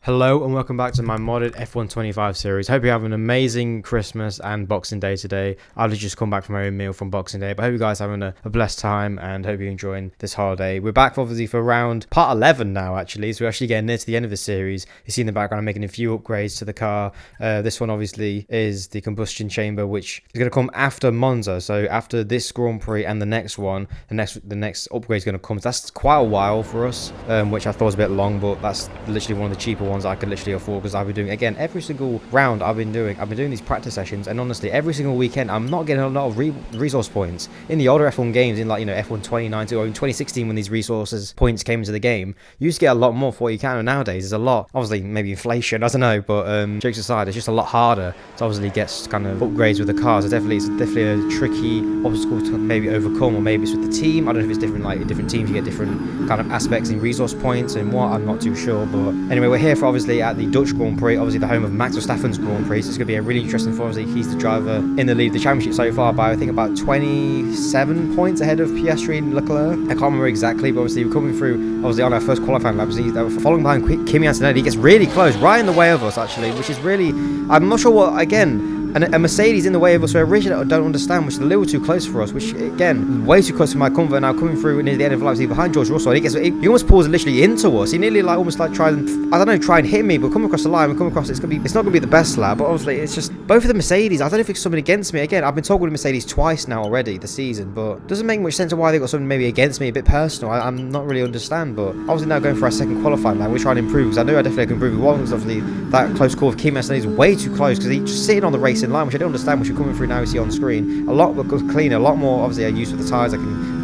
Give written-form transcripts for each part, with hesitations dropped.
Hello and welcome back to my modded F125 series. Hope you're having an amazing Christmas and Boxing Day today. I've just come back from my own meal from Boxing Day, but I hope you guys are having a blessed time and hope you're enjoying this holiday. We're back obviously for round part 11 now actually, so we're actually getting near to the end of the series. You see in the background I'm making a few upgrades to the car. This one obviously is the combustion chamber, which is going to come after Monza, so after this Grand Prix and the next one, the next upgrade is going to come. So that's quite a while for us, which I thought was a bit long, but that's literally one of the cheaper ones I could literally afford, because I've been doing, again, every single round I've been doing these practice sessions, and honestly every single weekend I'm not getting a lot of resource points. In the older F1 games, in like, you know, F1 2019 or in 2016 when these resources points came into the game, you used to get a lot more for what you can, and nowadays there's a lot, obviously maybe inflation, I don't know, but jokes aside, it's just a lot harder to obviously get kind of upgrades with the cars. So it's definitely a tricky obstacle to maybe overcome, or maybe it's with the team. I don't know if it's different, like different teams you get different kind of aspects in resource points and what, I'm not too sure. But anyway, we're here for obviously at the Dutch Grand Prix, obviously the home of Max Verstappen's Grand Prix, so it's going to be a really interesting for, obviously he's the driver in the lead, the championship so far by I think about 27 points ahead of Piastri and Leclerc. I can't remember exactly, but obviously we're coming through obviously on our first qualifying lap. Following behind Kimi Antonelli, he gets really close, right in the way of us actually, which is really, I'm not sure what, again, and a Mercedes in the way of us, so originally I don't understand, which is a little too close for us, which again, way too close for my comfort. Now coming through near the end of the lap, behind George Russell, and he almost pulls literally into us. He nearly like almost like tried and, I don't know, try and hit me, but come across the line, it's not gonna be the best lap, but obviously it's just both of the Mercedes. I don't know if it's something against me. Again, I've been talking with Mercedes twice now already this season, but it doesn't make much sense of why they got something maybe against me, a bit personal. I'm not really understand, but obviously now going for our second qualifying lap, we're trying to improve, because I know I definitely can improve. It was obviously that close call of Kimi Antonelli is way too close, because he's just sitting on the racing line, which I don't understand, which we're coming through now, we see on screen. A lot cleaner, a lot more, obviously I use for the tyres,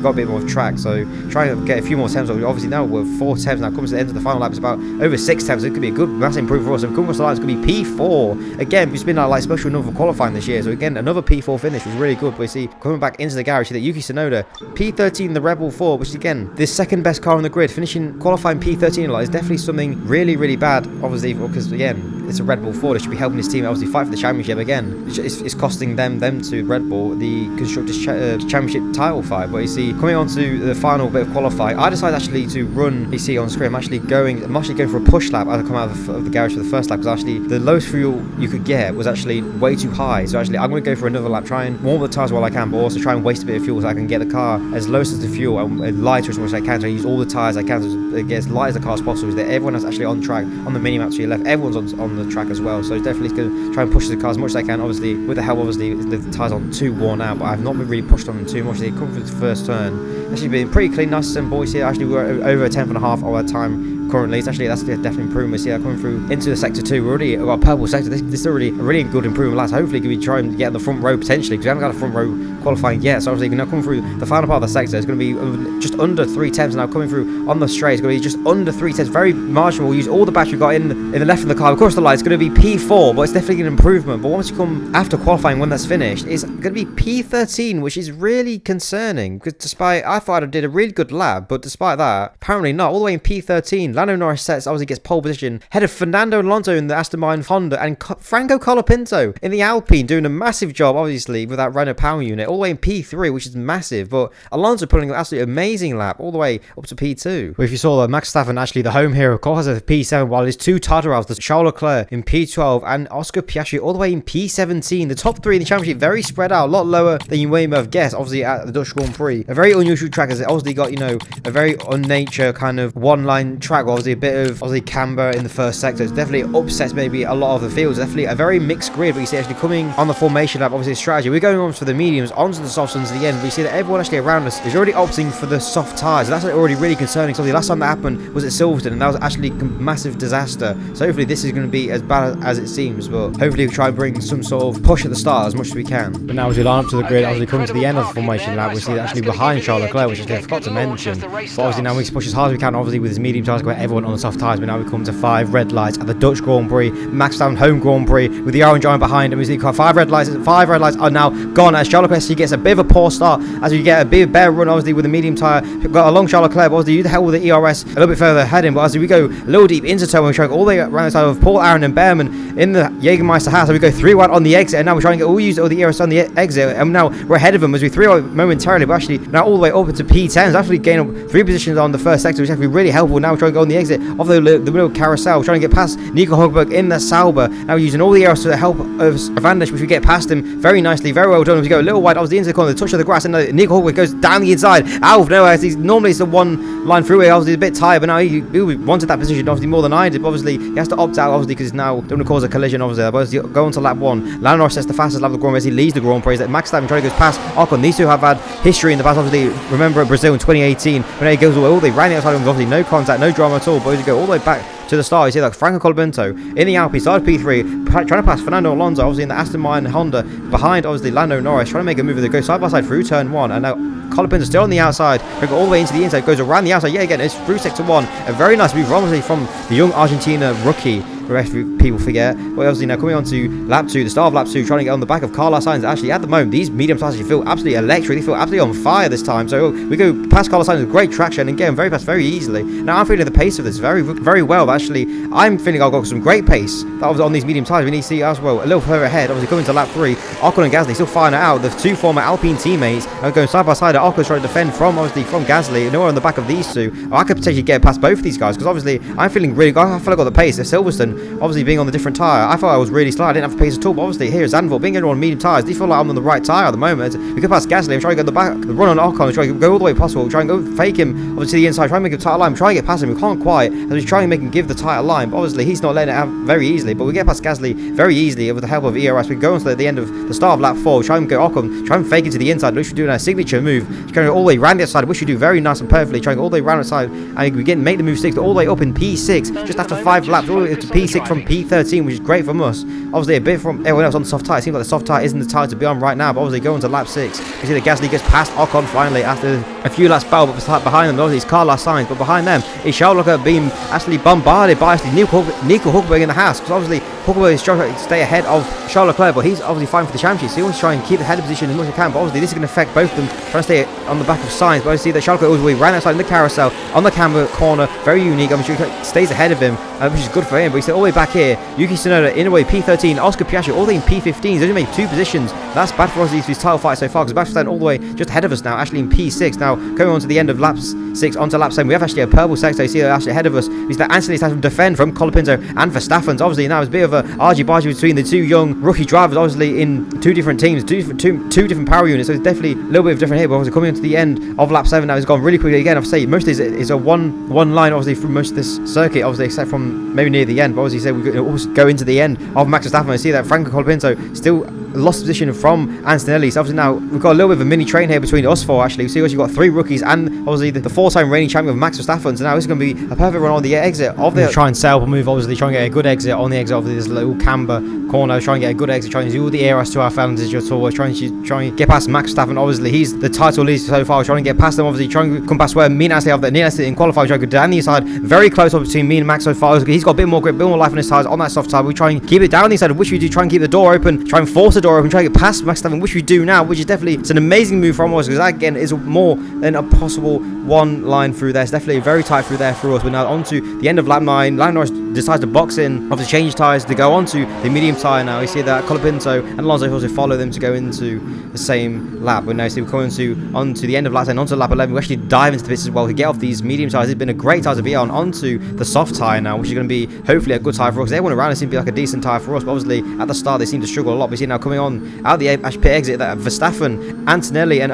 got a bit more of track, so trying to get a few more temps. Obviously now we're 4 temps now, comes to the end of the final lap, it's about over 6 temps, so it could be a good massive improvement for us. If we come across the line, it's going to be P4. Again, it's been our like special number for qualifying this year, so again, another P4 finish was really good. But we see, coming back into the garage, see that Yuki Tsunoda, P13, the Rebel 4, which is again, the second best car on the grid, finishing qualifying P13 a lot is definitely something really, really bad, obviously, because again, it's a Red Bull 4, they should be helping his team obviously fight for the championship. Again, it's costing them to Red Bull the Constructors Championship title fight. But you see, coming on to the final bit of qualifying, I decided actually to run, you see on screen, I'm actually going for a push lap as I come out of the garage for the first lap, because actually the lowest fuel you could get was actually way too high. So actually I'm going to go for another lap, try and warm the tyres while I can, but also try and waste a bit of fuel so I can get the car as low as the fuel and lighter as much as I can, so I use all the tyres I can to get as light as the car as possible, so that everyone is actually on track. On the mini map to your left, everyone's on the track as well, so definitely going to try and push the car as much as I can. Obviously with the help, obviously the tyres aren't too worn out, but I've not been really pushed on them too much. They come through the first turn, actually been pretty clean, nice and simple. You see actually we're over a 10.5 of our time currently. It's actually, that's definitely improvement. See, coming through into the sector 2, we're already got a purple sector. This is already a really good improvement. Last, hopefully can be trying to get in the front row potentially, because we haven't got a front row qualifying yet. So obviously now coming through the final part of the sector, it's going to be just under 3 temps. Now coming through on the straight, it's going to be just under 3 temps, very marginal. We'll use all the battery we've got in the left of the car. Of course the light, it's going to be P4, but it's definitely an improvement. But once you come after qualifying, when that's finished, it's going to be P13, which is really concerning, because despite, I thought I did a really good lap, but despite that, apparently not. All the way in P13, Lando Norris sets, obviously gets pole position, ahead of Fernando Alonso in the Aston Martin Honda, and Franco Colapinto in the Alpine, doing a massive job, obviously, with that Renault power unit, all the way in P3, which is massive, but Alonso putting an absolutely amazing lap, all the way up to P2. Well, if you saw that, Max Verstappen, actually the home hero, of course, has a P7, while his 2 Tartarovs, the Charles Leclerc in P12, and Oscar Piastri all the way in P17. The top 3 in the championship, very spread out, a lot lower than you may have guessed, obviously, at the Dutch Grand Prix. A very unusual track, as it obviously got, you know, a very unnature kind of one-line track, obviously a bit of obviously camber in the first sector. It's definitely upsets maybe a lot of the fields. Definitely a very mixed grid, but you see actually coming on the formation lap, obviously a strategy. We're going on for the mediums, onto the softs, onto the end. But you see that everyone actually around us is already opting for the soft tyres. That's already really concerning. So the last time that happened was at Silverstone, and that was actually a massive disaster. So hopefully this is going to be as bad as it seems, but hopefully we try and bring some sort of push at the start as much as we can. But now as we line up to the grid, obviously coming to the end of the formation lap, we see that actually behind Charles Leclerc, which I forgot to mention. But obviously now we push as hard as we can, obviously with his medium tyres, got everyone on the soft tyres. But now we come to 5 red lights at the Dutch Grand Prix, Max Verstappen home Grand Prix, with the orange iron behind him. We see 5 red lights are now gone, as Charles Leclerc gets a bit of a poor start, as you get a bit of better run, obviously with the medium tyre. Got along Charles Leclerc, but obviously you held with the ERS a little bit further ahead him. But as we go a little deep into turn, we try all the way around the side of Paul, Aaron and Behrman in the Jägermeister house. So we go 3 wide on the exit, and now we're trying to get all use all the ERS on the exit, and now we're ahead of them as we 3 wide momentarily, but actually now all the way up into P10s, actually gain up 3 positions on the first sector, which is actually really helpful. Now we're trying to go on the exit of the middle carousel, trying to get past Nico Hulkenberg in the Sauber. Now using all the areas to help of Van Der, which we get past him very nicely, very well done. We go a little wide, obviously into the corner, the touch of the grass, and Nico Hulkenberg goes down the inside, out of nowhere. Normally it's a one line throughway, obviously a bit tired, but now he wanted that position obviously more than I did. But obviously he has to opt out, obviously, because he's now going to cause a collision, obviously. But obviously go on to lap 1. Lando Norris sets the fastest lap of the Grand Prix as he leads the Grand Prix. That Max Verstappen trying to go past Ocon. These two have had history in the past, obviously. Remember at Brazil in 2018 when he goes all the way, ran the outside of him, obviously no contact, no drama at all. But as you go all the way back to the start, you see like Franco Colapinto in the Alpine, started P3, trying to pass Fernando Alonso, obviously in the Aston Martin Honda, behind obviously Lando Norris, trying to make a move that goes side by side through turn 1, and now Colapinto still on the outside, go all the way into the inside, goes around the outside, again, it's through sector 1, a very nice move, obviously from the young Argentina rookie. The rest of people forget. But obviously now coming on to lap 2, the start of lap 2, trying to get on the back of Carlos Sainz. Actually, at the moment, these medium tires actually feel absolutely electric. They feel absolutely on fire this time. So we go past Carlos Sainz with great traction and get him very fast, very easily. Now I'm feeling the pace of this very, very well. Actually, I'm feeling I've got some great pace. That was on these medium tires. We need to see as well a little further ahead. Obviously coming to lap 3, Ocon and Gasly still firing it out. The two former Alpine teammates are going side by side. Ocon's trying to defend from Gasly. Nowhere on the back of these two. I could potentially get past both of these guys because obviously I'm feeling really. I feel like I got the pace. Silverstone obviously being on the different tyre. I thought I was really slow. I didn't have the pace at all. But obviously here is Zandvoort being on medium tyres. Do you feel like I'm on the right tyre at the moment? We go past Gasly. I'm trying to go the back, the run on Ocon. Try to go all the way possible. Try and go fake him obviously to the inside. Try and make a tight line. Try and get past him. We can't quite. As we try and make him give the tight line. But obviously he's not letting it out very easily. But we get past Gasly very easily with the help of ERS. We go on to the end of the start of lap 4. Try and go Ocon. Try and fake it to the inside. Which we do a signature move. Try and go all the way around the outside. Which we do very nice and perfectly. Try and go all the way around the side. And we make the move 6 all the way up in P6. Just after 5 laps. All the way to P6 from P13, which is great from us. Obviously a bit from everyone else on the soft tyre. It seems like the soft tyre isn't the tyre to be on right now. But obviously going to lap 6. You see that Gasly gets past Ocon finally after a few laps battle. But behind them obviously it's Carlos Sainz. But behind them is Charles Leclerc being actually bombarded by actually Nico Hulkenberg in the Haas. Because obviously Hulkenberg is trying to stay ahead of Charles Leclerc. But he's obviously fighting for the championship. So he wants to try and keep the head of position as much as he can. But obviously this is going to affect both of them trying to stay on the back of Sainz. But I see that Charles Leclerc all the way right outside in the carousel on the camera corner. Very unique. I'm sure he stays ahead of him, which is good for him. But he's all the way back here. Yuki Tsunoda in a way P13. Oscar Piastri all the way in P15s. They only made 2 positions. That's bad for us these title fights so far. Because Verstappen all the way just ahead of us now. Actually in P6. Now going on to the end of lap 6 onto lap 7. We have actually a purple sector. You see that actually ahead of us. We see that Anthony has to defend from Colapinto and Verstappen. So obviously now it's a bit of a argy-bargy between the 2 young rookie drivers. Obviously in 2 different teams, two different power units. So it's definitely a little bit of different here. But obviously coming into the end of lap 7 now, it's gone really quickly again. I've said most of this is a one line obviously from most of this circuit. Obviously except from maybe near the end. But obviously said we also go into the end of Max Verstappen. I see that Franco Colapinto still lost position from Antonelli. So obviously now we've got a little bit of a mini train here between us 4 actually. So you've got 3 rookies and obviously the 4-time reigning champion of Max Verstappen. So now this is going to be a perfect run on the exit of the try and sail move. Obviously try and get a good exit on the exit of this little camber corner. Try and get a good exit. Try and do all the ARS to our advantage at all. Try and get past Max Verstappen. Obviously he's the title leader so far. Trying to get past them. Obviously trying to come past where me and Ashley have that near in qualifying. Trying to go down the side. Very close up between me and Max so far. He's got a bit more grip, a bit more life on his tires on that soft tire. We try and keep it down the side, which we do. Try and keep the door open. Try and force the door open. Try and get past Max Verstappen, which we do now, which is definitely it's an amazing move from us because that again is more than a possible one line through there. It's definitely very tight through there for us. We're now on to the end of lap 9. Lando Norris decides to box in, obviously change tyres to go onto the medium tyre now. You see that Colapinto and Alonso also follow them to go into the same lap. But now see we're coming onto the end of lap 10, onto lap 11. We actually dive into the bits as well to get off these medium tyres. It's been a great tyre to be on, onto the soft tyre now, which is going to be hopefully a good tyre for us. Everyone around us seems to be like a decent tyre for us, but obviously at the start they seem to struggle a lot. We see now coming on out the pit exit that Verstappen, Antonelli and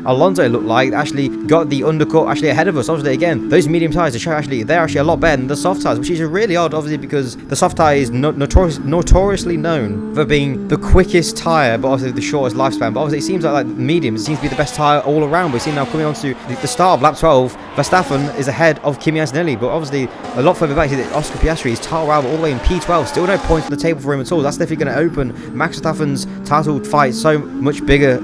Alonso look like actually got the undercut actually ahead of us. Obviously again, those medium tyres they're actually a lot better than the soft tyres, which is really odd obviously because the soft tyre is notoriously known for being the quickest tyre but obviously the shortest lifespan. But obviously it seems like medium seems to be the best tyre all around. We see now coming on to the start of lap 12, Verstappen is ahead of Kimi Antonelli, but obviously a lot further back. Oscar Piastri is title rival all the way in P12, still no points on the table for him at all. That's definitely going to open Max Verstappen's title fight so much bigger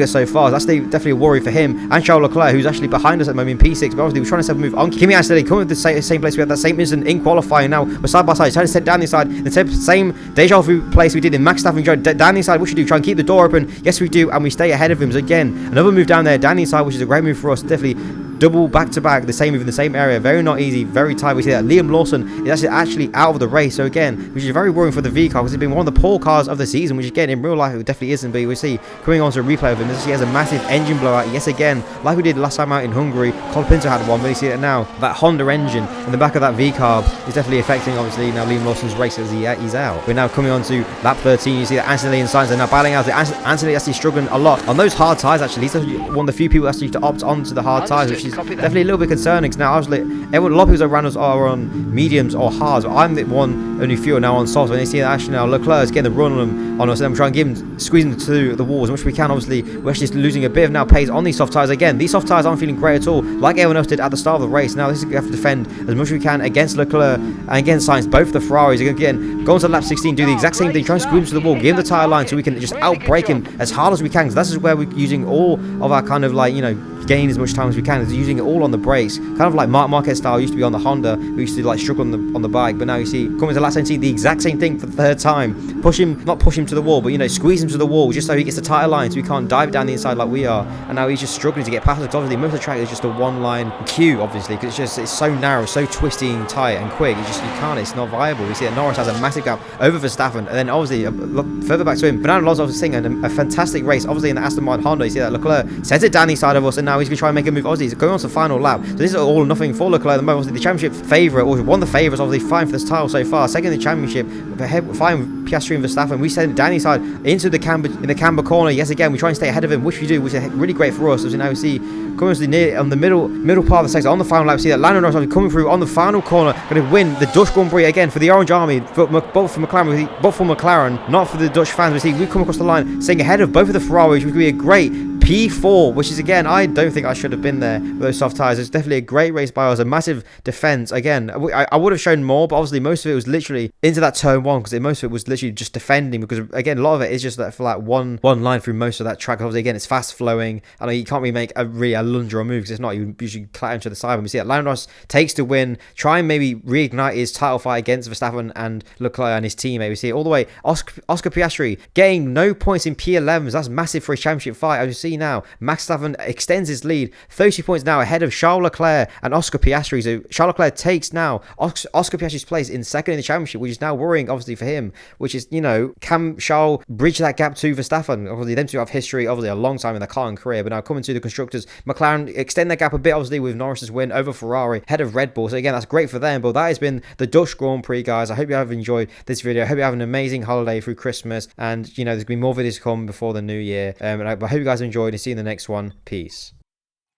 so far. That's definitely a worry for him and Charles Leclerc, who's actually behind us at the moment in P6. But obviously we're trying to set a move on Kimi Antonelli coming with the same place. We had that same incident in qualifying. Now we're side by side, trying to set down the side, the same deja vu place we did in Max Verstappen down the side. What should we do? Try and keep the door open. Yes we do, and we stay ahead of him. So again, another move down there down the side, which is a great move for us. Definitely double back-to-back, the same, even the same area. Very not easy, very tight. We see that Liam Lawson is actually out of the race. So again, which is very worrying for the V car, because it's been one of the poor cars of the season, which again, in real life, it definitely isn't. But we see, coming on to a replay of him, he has a massive engine blowout. Yes, again, like we did last time out in Hungary. Colapinto had one, but you see it now. That Honda engine in the back of that V car is definitely affecting, obviously, now Liam Lawson's race as he's out. We're now coming on to lap 13. You see that Anthony and Sainz are now battling out. Anthony actually struggling a lot on those hard tyres, actually. He's one of the few people actually to opt onto the hard tyres, which is definitely a little bit concerning. Now, obviously, a lot of people around us are on mediums or hards, but I'm the one, only few are now on softs. When they see that actually now Leclerc is getting the run on us, and I'm trying to give him, squeeze him to the walls as much as we can. Obviously, we're actually losing a bit of now pace on these soft tyres. Again, these soft tyres aren't feeling great at all, like everyone else did at the start of the race. Now, this is we have to defend as much as we can against Leclerc and against Sainz. Both the Ferraris, again, go on to lap 16, do the exact same thing, try and squeeze him to the wall, give him the tyre line so we can just outbrake him as hard as we can, because this is where we're using all of our kind of like, you know, gain as much time as we can, is using it all on the brakes, kind of like Marc Marquez style used to be on the Honda. We used to like struggle on the bike, but now you see coming to lap 17, the exact same thing for the third time. Not push him to the wall, but you know, squeeze him to the wall just so he gets the tyre line, so he can't dive down the inside like we are. And now he's just struggling to get past us, because obviously most of the track is just a one-line queue, obviously, because it's so narrow, so twisty and tight and quick. It's not viable. We see that Norris has a massive gap over Verstappen, and then obviously look further back to him. Fernando Alonso was singing a fantastic race, obviously in the Aston Martin Honda. You see that Leclerc sends it down the side of us, and now he's going to try and make a move. Obviously, he's going on to the final lap. So this is all or nothing for Leclerc at the moment. Obviously, the championship favourite, or one of the favourites, obviously fighting for this title so far. Second in the championship, fighting Piastri and Verstappen. We send it down the side into the camber corner. Yes, again, we try and stay ahead of him, which we do, which is really great for us. As we now see, coming to the on the middle part of the section on the final lap, we see that Lando Norris coming through on the final corner, going to win the Dutch Grand Prix again for the Orange Army, both for McLaren, not for the Dutch fans. We see we come across the line, staying ahead of both of the Ferraris, which would be a great P4, which is, again, I don't think I should have been there with those soft tyres. It's definitely a great race by us, a massive defence. Again, I would have shown more, but obviously most of it was literally into that turn one, because most of it was literally just defending, because again, a lot of it is just that for like one line through most of that track. Obviously, again, it's fast flowing, and you can't really make a lunge or a move, because if not, you usually clatter into the side. When we see that Lando Norris takes the win, try and maybe reignite his title fight against Verstappen and Leclerc and his team. Maybe see it all the way. Oscar Piastri getting no points in P11s. That's massive for his championship fight. As you see now, Max Verstappen extends his lead, 30 points now ahead of Charles Leclerc and Oscar Piastri. So Charles Leclerc takes now Oscar Piastri's place in second in the championship, which is now worrying, obviously, for him, which is, you know, can Charles bridge that gap to Verstappen? Obviously, them two have history, obviously, a long time in their car and career, but now coming to the constructors, McLaren extend that gap a bit, obviously, with Norris's win over Ferrari, ahead of Red Bull. So again, that's great for them, but that has been the Dutch Grand Prix, guys. I hope you have enjoyed this video. I hope you have an amazing holiday through Christmas, and, you know, there's going to be more videos to come before the new year, and I hope you guys enjoyed, and see you in the next one. Peace.